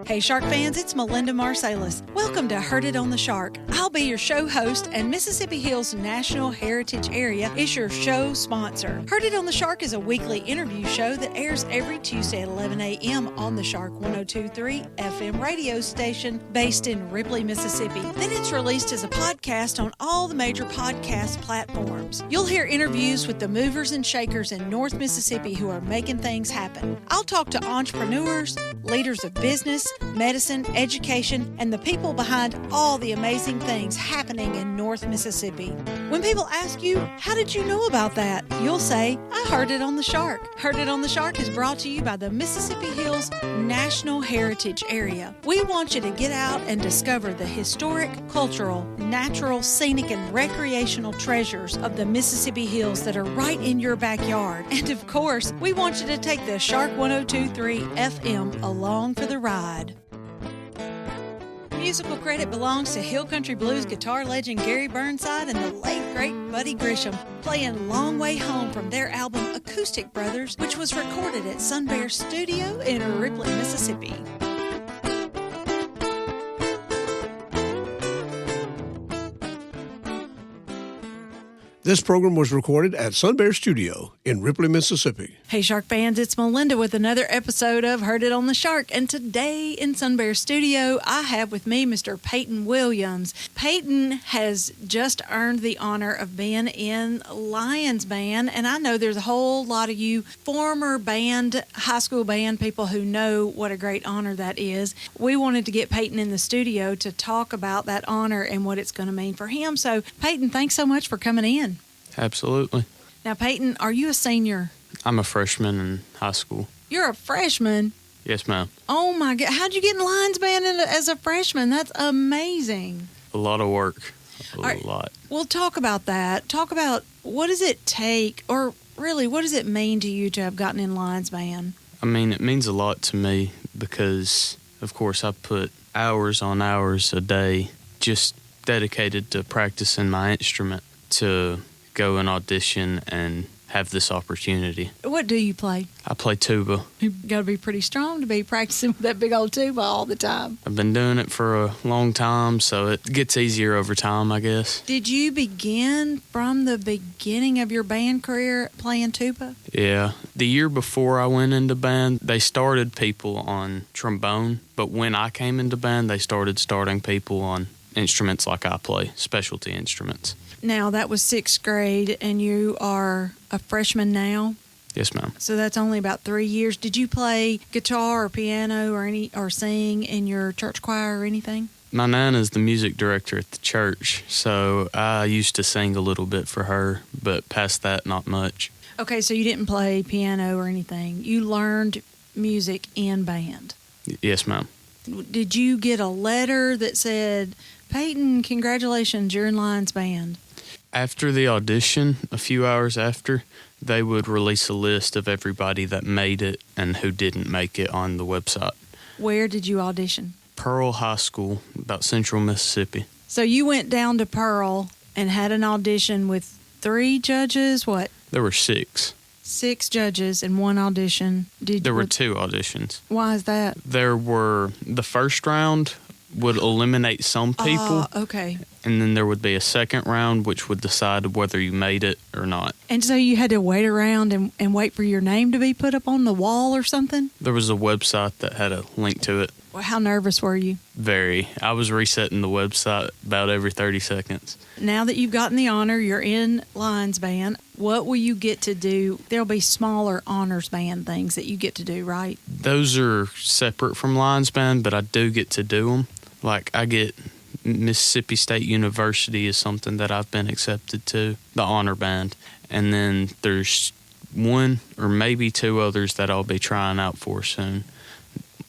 Hey Shark fans, it's Melinda Marsalis. Welcome to Heard It on the Shark. I'll be your show host, and Mississippi Hills National Heritage Area is your show sponsor. Heard It on the Shark is a weekly interview show that airs every Tuesday at 11 a.m. on the Shark 102.3 FM radio station based in Ripley, Mississippi. Then it's released as a podcast on all the major podcast platforms. You'll hear interviews with the movers and shakers in North Mississippi who are making things happen. I'll talk to entrepreneurs, leaders of business, medicine, education, and the people behind all the amazing things happening in North Mississippi. When people ask you, how did you know about that? You'll say, I heard it on the Shark. Heard It on the Shark is brought to you by the Mississippi Hills National Heritage Area. We want you to get out and discover the historic, cultural, natural, scenic, and recreational treasures of the Mississippi Hills that are right in your backyard. And of course, we want you to take the Shark 102.3 FM along for the ride. Musical credit belongs to Hill Country Blues guitar legend Gary Burnside and the late great Buddy Grisham, playing Long Way Home from their album Acoustic Brothers, which was recorded at Sun Bear Studio in Ripley, Mississippi. This program was recorded at Sun Bear Studio in Ripley, Mississippi. Hey Shark fans, it's Melinda with another episode of Heard It on the Shark. And today in Sun Bear Studio, I have with me Mr. Peyton Williams. Peyton has just earned the honor of being in Lions Band. And I know there's a whole lot of you former high school band people who know what a great honor that is. We wanted to get Peyton in the studio to talk about that honor and what it's going to mean for him. So Peyton, thanks so much for coming in. Absolutely. Now, Peyton, are you a senior? I'm a freshman in high school. You're a freshman? Yes, ma'am. Oh, my God. How'd you get in Lions Band as a freshman? That's amazing. A lot of work. A lot. Well, talk about that. Talk about what does it take, or really, what does it mean to you to have gotten in Lions Band? I mean, it means a lot to me because, of course, I put hours on hours a day just dedicated to practicing my instrument to go and audition and have this opportunity. What do you play? I play tuba. You've got to be pretty strong to be practicing with that big old tuba all the time. I've been doing it for a long time, so it gets easier over time, I guess. Did you begin from the beginning of your band career playing tuba? Yeah. The year before I went into band, they started people on trombone, but when I came into band, they starting people on instruments like I play, specialty instruments. Now, that was 6th grade, and you are a freshman now? Yes, ma'am. So that's only about 3 years. Did you play guitar or piano or sing in your church choir or anything? My Nana is the music director at the church, so I used to sing a little bit for her, but past that, not much. Okay, so you didn't play piano or anything. You learned music in band? Yes, ma'am. Did you get a letter that said, Peyton, congratulations, you're in Lions Band? After the audition, a few hours after, they would release a list of everybody that made it and who didn't make it on the website. Where did you audition? Pearl High School, about Central Mississippi. So you went down to Pearl and had an audition with 3 judges, what? There were 6. 6 judges and 1 audition. There were 2 auditions. Why is that? There were, the first round would eliminate some people. Okay. And then there would be a second round, which would decide whether you made it or not. And so you had to wait around and wait for your name to be put up on the wall or something? There was a website that had a link to it. Well, how nervous were you? Very. I was resetting the website about every 30 seconds. Now that you've gotten the honor, you're in Lions Band, what will you get to do? There'll be smaller honors band things that you get to do, right? Those are separate from Lions Band, but I do get to do them. Like, I get Mississippi State University is something that I've been accepted to, the honor band. And then there's 1 or maybe 2 others that I'll be trying out for soon,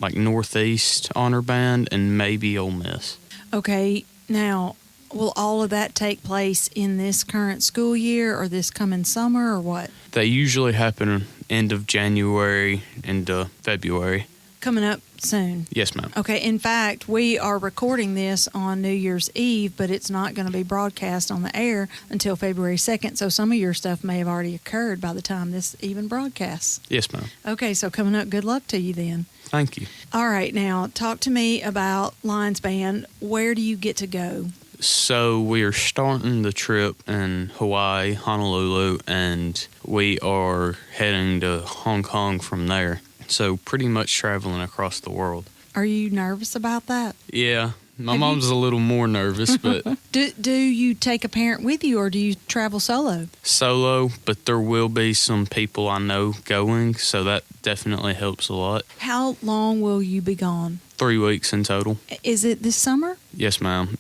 like Northeast honor band and maybe Ole Miss. Okay, now, will all of that take place in this current school year or this coming summer or what? They usually happen end of January into February. coming up soon. Yes, ma'am. Okay, in fact, we are recording this on New Year's Eve, but it's not going to be broadcast on the air until February 2nd, so some of your stuff may have already occurred by the time this even broadcasts. Yes, ma'am. Okay, so coming up, good luck to you then. Thank you. All right, now talk to me about Lions Band. Where do you get to go? So we are starting the trip in Hawaii, Honolulu, and we are heading to Hong Kong from there. So pretty much traveling across the world. Are you nervous about that? Yeah, my mom's a little more nervous, but Do you take a parent with you, or do you travel solo? solo, but there will be some people I know going, so that definitely helps a lot. How long will you be gone? 3 weeks in total. Is it this summer? Yes, ma'am.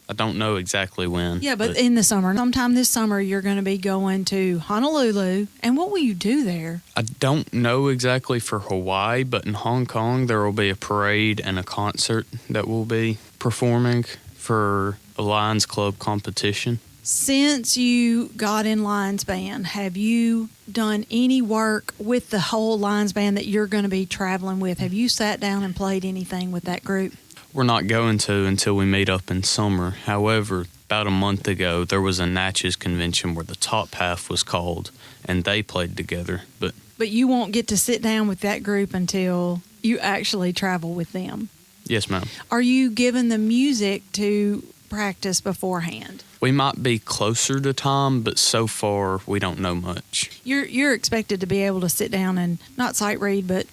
I don't know exactly when. Yeah, but in the summer. Sometime this summer, you're going to be going to Honolulu. And what will you do there? I don't know exactly for Hawaii, but in Hong Kong, there will be a parade and a concert that we'll be performing for a Lions Club competition. Since you got in Lions Band, have you done any work with the whole Lions Band that you're going to be traveling with? Have you sat down and played anything with that group? We're not going to until we meet up in summer. However, about a month ago, there was a Natchez convention where the top half was called, and they played together. But you won't get to sit down with that group until you actually travel with them. Yes, ma'am. Are you given the music to practice beforehand? We might be closer to time, but so far we don't know much. You're expected to be able to sit down and not sight read, but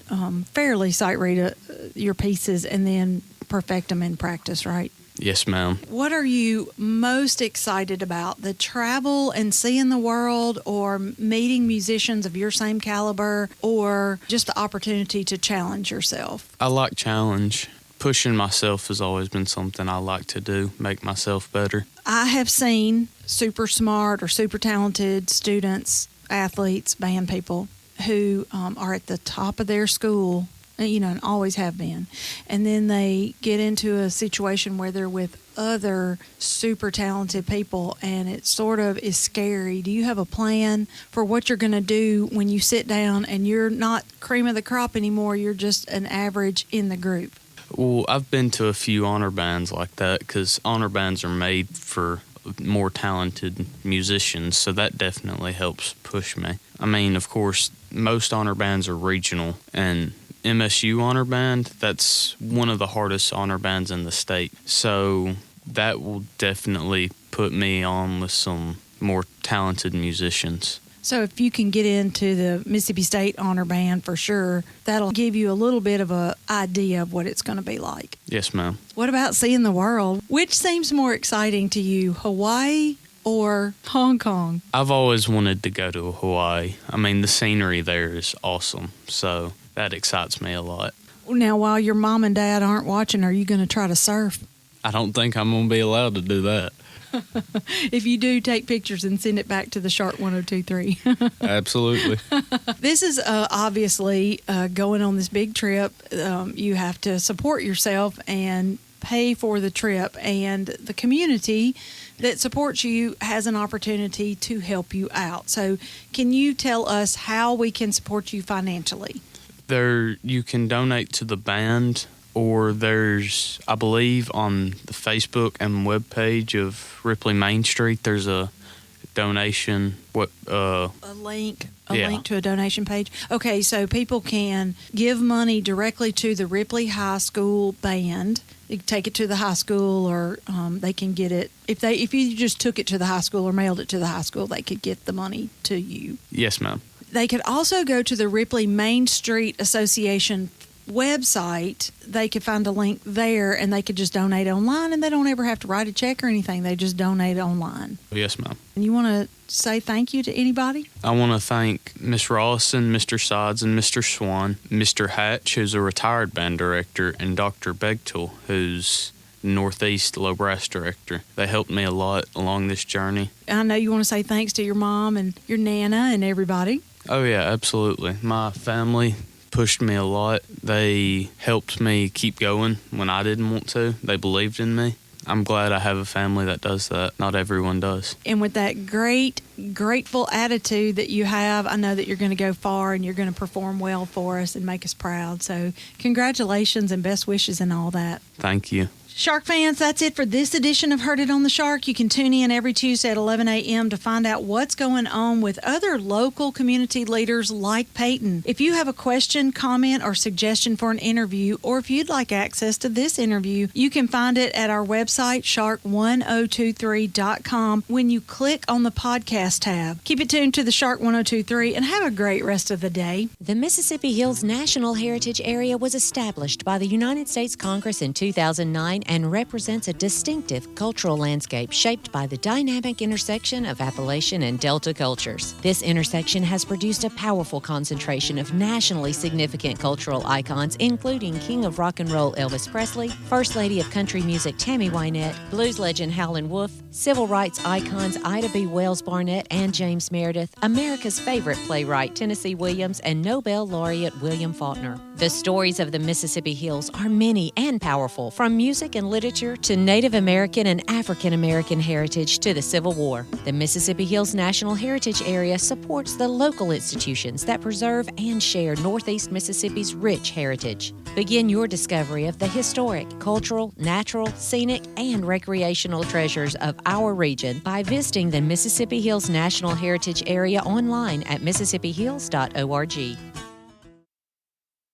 fairly sight read your pieces and then perfect them in practice, right? Yes, ma'am. What are you most excited about? The travel and seeing the world, or meeting musicians of your same caliber, or just the opportunity to challenge yourself? I like challenge. Pushing myself has always been something I like to do, make myself better. I have seen super smart or super talented students, athletes, band people who are at the top of their school, and always have been. And then they get into a situation where they're with other super talented people, and it sort of is scary. Do you have a plan for what you're going to do when you sit down and you're not cream of the crop anymore, you're just an average in the group? Well, I've been to a few honor bands like that because honor bands are made for more talented musicians, so that definitely helps push me. I mean, of course, most honor bands are regional, and MSU honor band, that's one of the hardest honor bands in the state. So that will definitely put me on with some more talented musicians. So if you can get into the Mississippi State Honor Band for sure, that'll give you a little bit of an idea of what it's going to be like. Yes, ma'am. What about seeing the world? Which seems more exciting to you, Hawaii or Hong Kong? I've always wanted to go to Hawaii. I mean, the scenery there is awesome, so that excites me a lot. Now, while your mom and dad aren't watching, are you going to try to surf? I don't think I'm going to be allowed to do that. If you do, take pictures and send it back to the Shark 1023. Absolutely. This is obviously going on this big trip. You have to support yourself and pay for the trip, and the community that supports you has an opportunity to help you out. So can you tell us how we can support you financially? You can donate to the band, or there's, I believe, on the Facebook and webpage of Ripley Main Street, there's a donation. A link to a donation page. Okay, so people can give money directly to the Ripley High School band. You can take it to the high school, or they can get it if you just took it to the high school or mailed it to the high school, they could get the money to you. Yes, ma'am. They could also go to the Ripley Main Street Association website. They could find a link there, and they could just donate online, and they don't ever have to write a check or anything. They just donate online. Yes, ma'am. And you want to say thank you to anybody? I want to thank Miss Rawson, Mr. Sides, and Mr. Swan, Mr. Hatch, who's a retired band director, and Dr. Begtel, who's Northeast Low Brass director. They helped me a lot along this journey. I know you want to say thanks to your mom and your Nana and everybody. Oh, yeah, absolutely. My family pushed me a lot. They helped me keep going when I didn't want to. They believed in me. I'm glad I have a family that does that. Not everyone does. And with that grateful attitude that you have, I know that you're going to go far and you're going to perform well for us and make us proud. So congratulations and best wishes and all that. Thank you. Shark fans, that's it for this edition of Heard It on the Shark. You can tune in every Tuesday at 11 a.m. to find out what's going on with other local community leaders like Peyton. If you have a question, comment, or suggestion for an interview, or if you'd like access to this interview, you can find it at our website, shark1023.com, when you click on the podcast tab. Keep it tuned to the Shark 1023 and have a great rest of the day. The Mississippi Hills National Heritage Area was established by the United States Congress in 2009 and represents a distinctive cultural landscape shaped by the dynamic intersection of Appalachian and Delta cultures. This intersection has produced a powerful concentration of nationally significant cultural icons, including King of Rock and Roll Elvis Presley, First Lady of Country Music Tammy Wynette, blues legend Howlin' Wolf, civil rights icons Ida B. Wells Barnett and James Meredith, America's favorite playwright Tennessee Williams, and Nobel laureate William Faulkner. The stories of the Mississippi Hills are many and powerful, from music and literature to Native American and African American heritage to the Civil War. The Mississippi Hills National Heritage Area supports the local institutions that preserve and share Northeast Mississippi's rich heritage. Begin your discovery of the historic, cultural, natural, scenic, and recreational treasures of our region by visiting the Mississippi Hills National Heritage Area online at mississippiHills.org.